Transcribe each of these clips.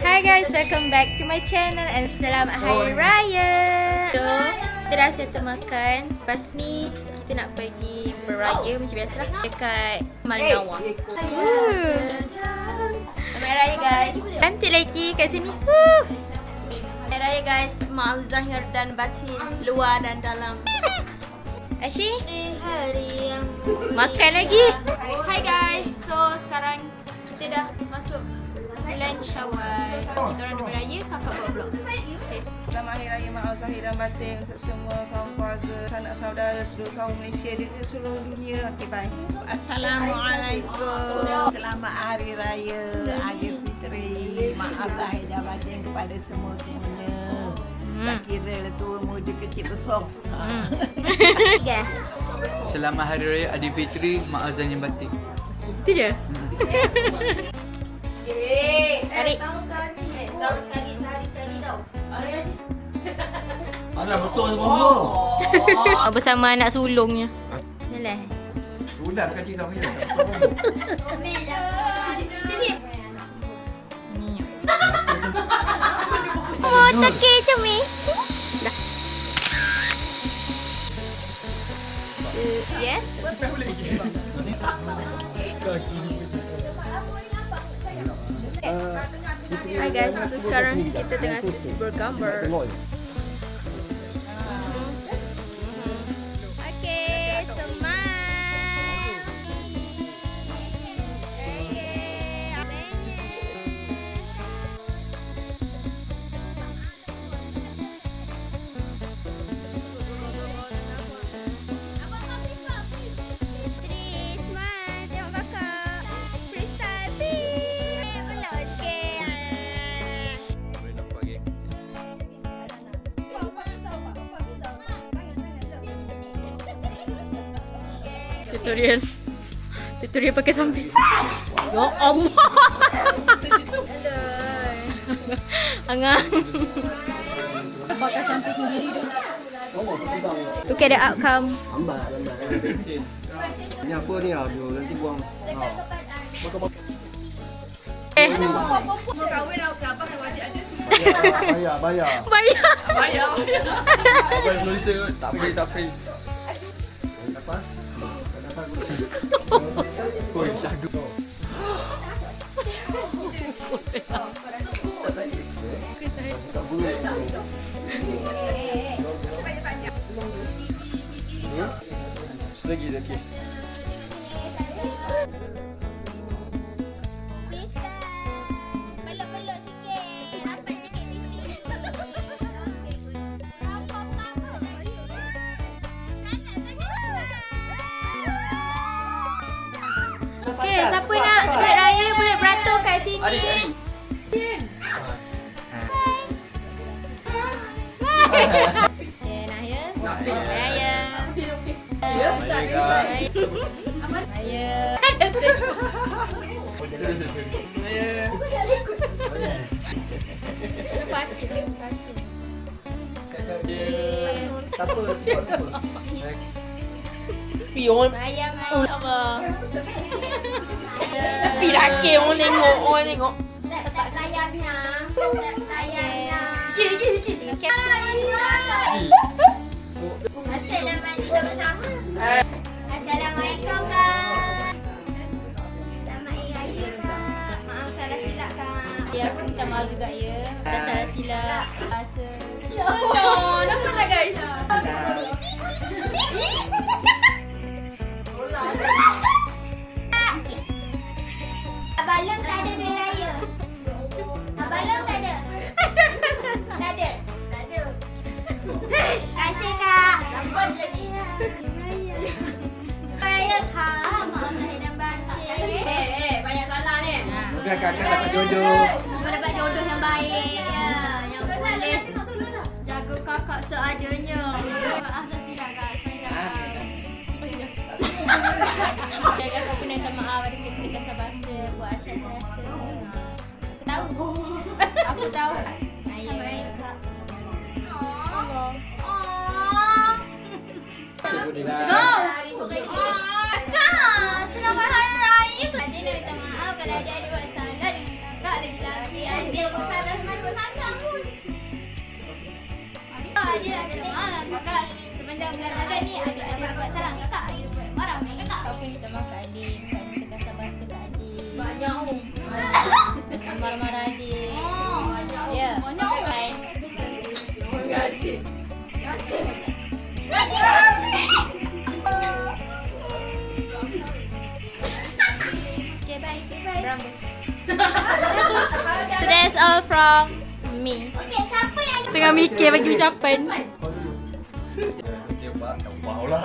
Hi guys, welcome back to my channel and selamat Hari Raya. So, kita dah settle makan. Lepas ni, kita nak pergi beraya macam biasalah dekat Malinawa. Selamat Hari Raya guys. Cantik lagi kat sini. Hari Raya guys, Mak Zahir dan batin luar dan dalam. Ashi, hari yang makan lagi. Hi guys, so sekarang kita dah masuk bulan Syawal. Kita orang dah beraya, kakak buat vlog. Okay. Selamat Hari Raya Mak Zahir dan batin untuk semua kaum keluarga, sanak saudara seluruh kaum Malaysia dan seluruh dunia. Okay, bye. Assalamualaikum. Selamat Hari Raya Aidilfitri. Mak Zahir dan batin kepada semua-semuanya. Tak kira lah tua, muda, kecil, besar. Selamat Hari Raya Aidilfitri, Mak Azan yang batik. Itu je? Tarik. Tahun sekali, sehari sekali tau. Alah betul semua. Bersama anak sulungnya. Yalah. Udah kan cik kami. Ambil lah. Cici. Ni. Oh, tekir macam ni. Dah. Yes. Hi guys, so sekarang kita tengah sesi bergambar. Okay, smile. Okay, amenye. Putri, smile. Tengok kakak. Freestyle, please. Belok sikit. Tutorial pakai samping. Ya Allah. Angang. Pakai samping sendiri tu. Look at the outcome. Ni apa ni audio nanti buang. Bayar. Apa yang tulis tak free. Apa? Koi syahdu. Lagi. Peluk-peluk sikit. Rapat sikit pipi. Rampok kamu. Okay, siapa nak selamat raya boleh beratur kat sini. Adik. Okay, Nahya. Selamat raya. Ya, Raya. Pakai. Tak apa. Sayang apa? Tapi laki orang tengok. Tak sayangnya. Tak sayangnya. Asyik mandi sama-sama. Assalamualaikum kak. Selamat Hari Raya kak. Maaf salah silap kak. Ya, aku minta maaf juga ya. Atas salah silap. Rasa. Ya Allah, nampaklah guys. Abalong tak ada duit raya. Abalong tak ada. Tak ada. Kasih kak. Lambat lagi. Raya kak. Maaf Zahir dan batin. Banyak salah ni. Bukan kakak dapat jodoh. Kau dapat jodoh yang baik ya. Yang boleh jaga kakak seadanya. Maaf tak silap kak. Jaga aku pun minta maaf ada kata bahasa buat Aisyah terasa. Aku tahu. Ayah. Go! Kak! Selamat Hari Raya! Adik nak minta maaf kalau adik ada buat salah. Kak lagi-lagi. Adik buat salah. dia nak kata kakak semenjak bulan Ramadan ni adik buat salah kakak, adik buat marah dengan kakak. Apa ni tak makan adik? Bukan kita kasar bahasa kat adik. Banyak Marah-marah adik. Ya. Banyak Bye. Okay, bye. Rambus. So that's all from me. Okey, siapa yang Tengah mikir bagi ucapan. Okey, Pak. Wow lah.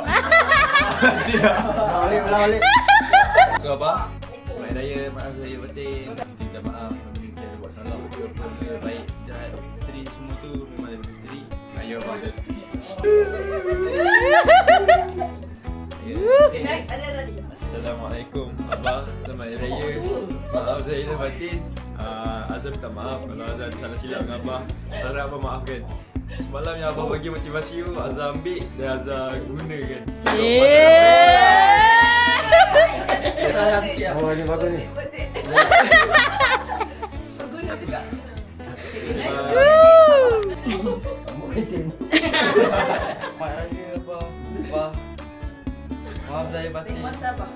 Siap. Balik. Kau apa? Selamat Raya, maaf saya batin. Minta maaf kita ada buat salah. Apa baik jahat isteri semua tu memang dari isteri. Ayo Pak. Assalamualaikum Abah, selamat Raya. Maaf saya dah batin. Azam minta maaf kalau Azam salah silap dengan Abah. Harap Abah maafkan. Semalam yang Abah bagi motivasi tu, Azam ambil dan Azam gunakan. Oh, ini bagus ni. Berguna juga. Mak Raya Abah. Abah. Maaf saya batin. Mata abang.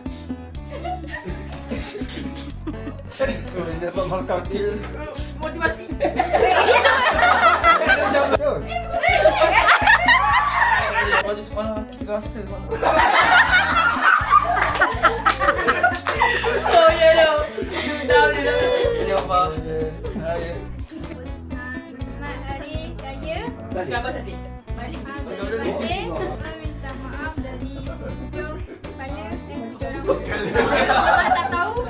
Oh, ini dapat markah kill. Motivasi. Baju semalam aku rasa. Oh, ya dah. Dah. Ya Abah. Raya. Selamat Hari Raya. Terima kasih. Balik batin. Minta maaf dari hujung kepala hujung rambut. Abang tak tahu.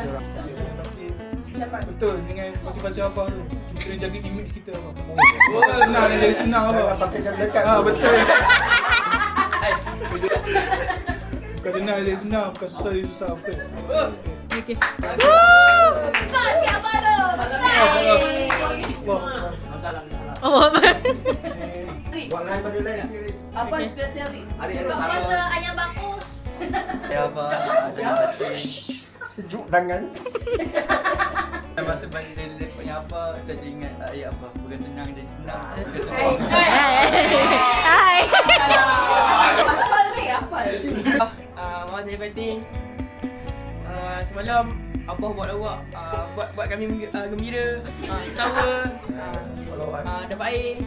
Betul, dengan motivasi Abah tu kita kena jaga image kita Abah. Senang, dia jadi senang Abah. Pakai jam dekat. Betul. Bukan senang, dia jadi senang. Bukan susah, dia susah. Betul. Okay. Kau siap abang tu. Wah. Oh, apa? Buat lain pada lain sendiri. Apa spesial ni? Buka puasa ayam bakus. Ya Abah. Azam batin. Sejuk tangan. Masa balik dari dapatnya apa, saya ingat ayat apa. Bukan senang jadi senang. Bukan susah. Hai. Apa ni? Apa? Maaf saya batin. Semalam Abah buat lawak, buat kami gembira, ketawa, dapat air.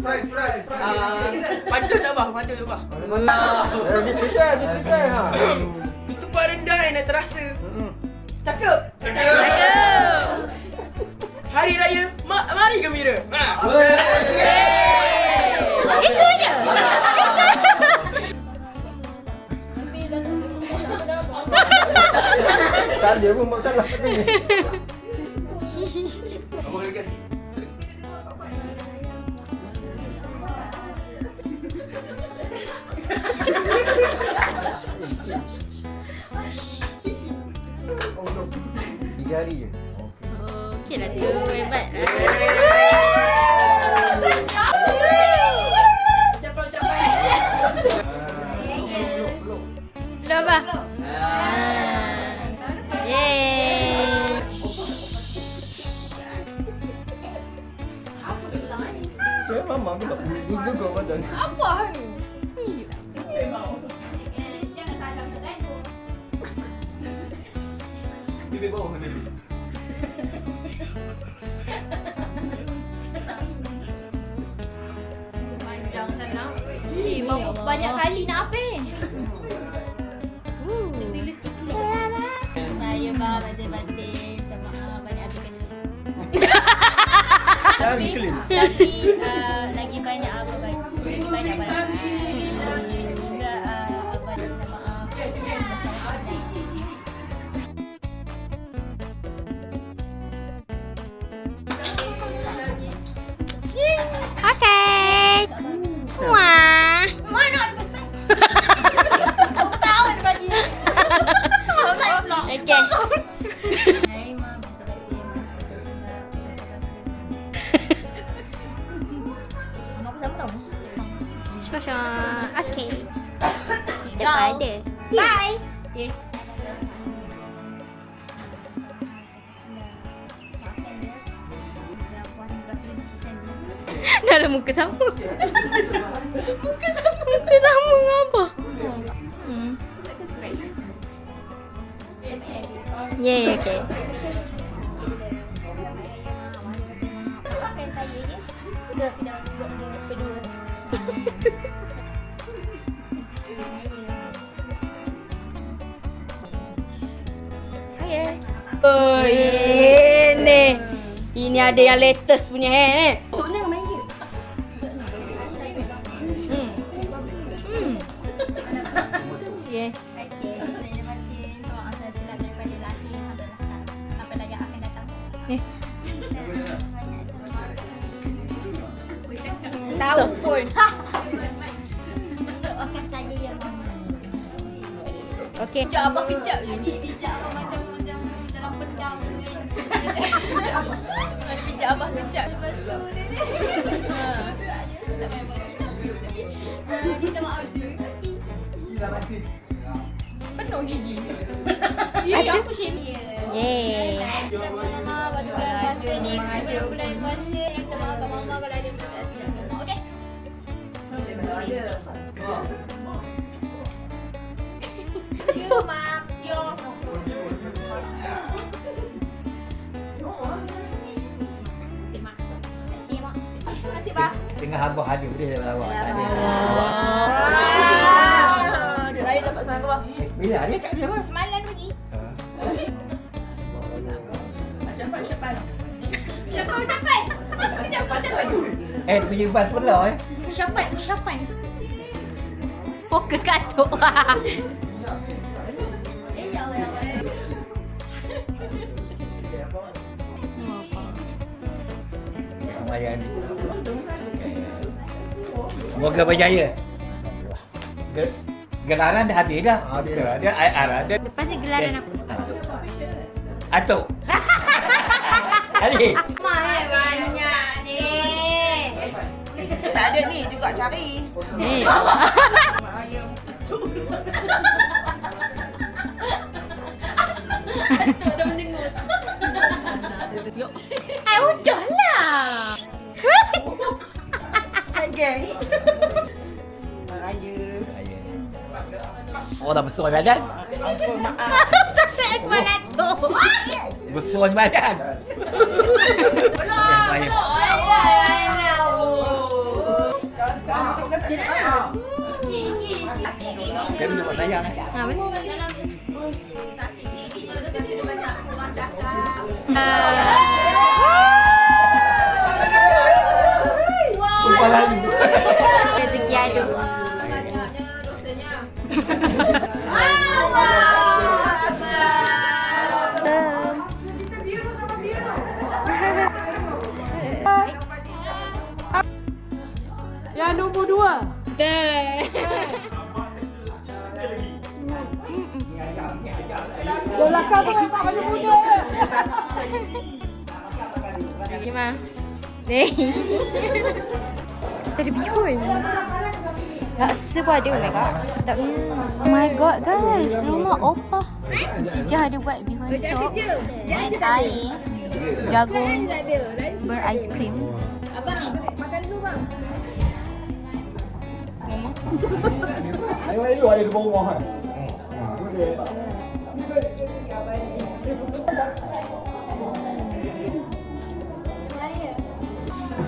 Price. Pantun tak Abah? Pantun tak Abah? Dia ha. Itu pak rendah yang nak terasa. Cakap. Hari Raya, mari gembira. Itu aja. Tak ada pun buat salah kat sini. Apa boleh kasi? Tiga hari je. Okey lah tu. Hebat lah. Siapa? Belum apa? Yeay. Cik mama aku nak juga kau badan. Apa ni? Jangan salah kan. Bibir bawah bibir. Panjang sangat. Bau banyak kali nak apa? Saya batin. Minta maaf banyak habis kena. Tapi lagi banyak apa bagi? Lagi banyak bagi. Semoga abang minta maaf. Okay. Wah. Mana ada pesta? Tahun bagi. Okay. Hai mak, mak aku sama tahu. Syukur. Okay. Go. Daripada. Bye. Okay. Dalam muka sama. Muka sama dengan apa? Yeah, okay. Oh, ini ada yang latest punya hair. Yeah. Okey, saya batin doa saya silap daripada laki sampai layak akan datang. Tahu pun. Doakan saya ya mama. Okey. Kejap abah kejap je. Ni bijak apa macam dalam pendam kan. Kejap abah. Ada pijak abah kejap. Lepas tu dia ni. Tak payah buat silap. Minta maaf je. Penuh gigi. Ya, aku shame. Yeah. Kita mama waktu bulan puasa ni sebelum bulan puasa kita maafkan mama kalau ada masalah silap. Okey? You mak, you. Tengah abah ada boleh lawak. Tak ada. Dia lain dapat semangat abah. Bila dia tak ada apa? Semalam pergi. Cepat. Cepat. Dia punya bas pula Ucapan. Fokus kat atuk. Ya Allah. Ramayan ni. Semoga berjaya. Gelaran dah habis dah. Dia IR ada. Lepas ni gelaran apa? Atuk. Ali. Banyak ni. Tak ada ni juga cari. Ai udahlah. Geng. Raya. Oh dah besar badan. Ampun maaf. Tak kepala tu. Besar badan. Belum. Kami nak buat sayang. Ha betul. Kumpalan. Rezeki ada. Yang nombor 2. Belakang tu memang baju muda. Gimana? Nih. Terbihun. Tak sebab ada mereka. Tak. Oh my god guys, rumah opah. Jijah ada buat bihun sup dengan air, jagung, berais-krim. Makan dulu bang. Ayo ada di bawah kan.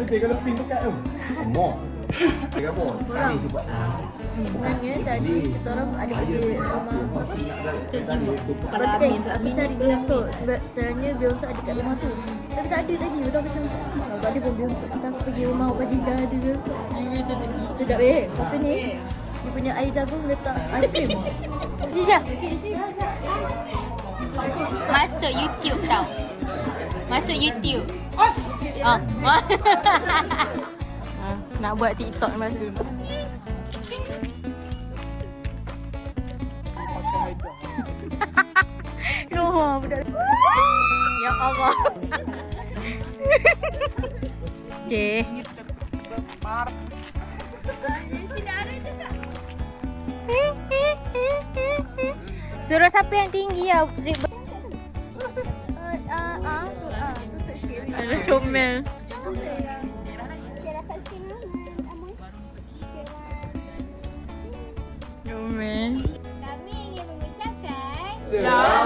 Dia kalau pin dekat tu. Mo. Dekat apa? Kami tu buat. Sebenarnya tadi kita orang ada pergi rumah Cik Jiwo. Lepas tu kan aku cari bionsuk sebab sebenarnya bionsuk ada kat rumah tu. Tapi tak ada tadi. Betul macam tak ada pun bionsuk. Kita pergi rumah Pak Jija ada bionsuk. Sedap lepas tu ni dia punya air jagung letak aiskrim. Jijah. Masuk YouTube tau. Masuk YouTube. Nak buat TikTok masa tu. Loh, budak. Ya Allah. Cik. Suruh siapa yang tinggi ya? Tutup sikit. Ada comel. kita. Ya.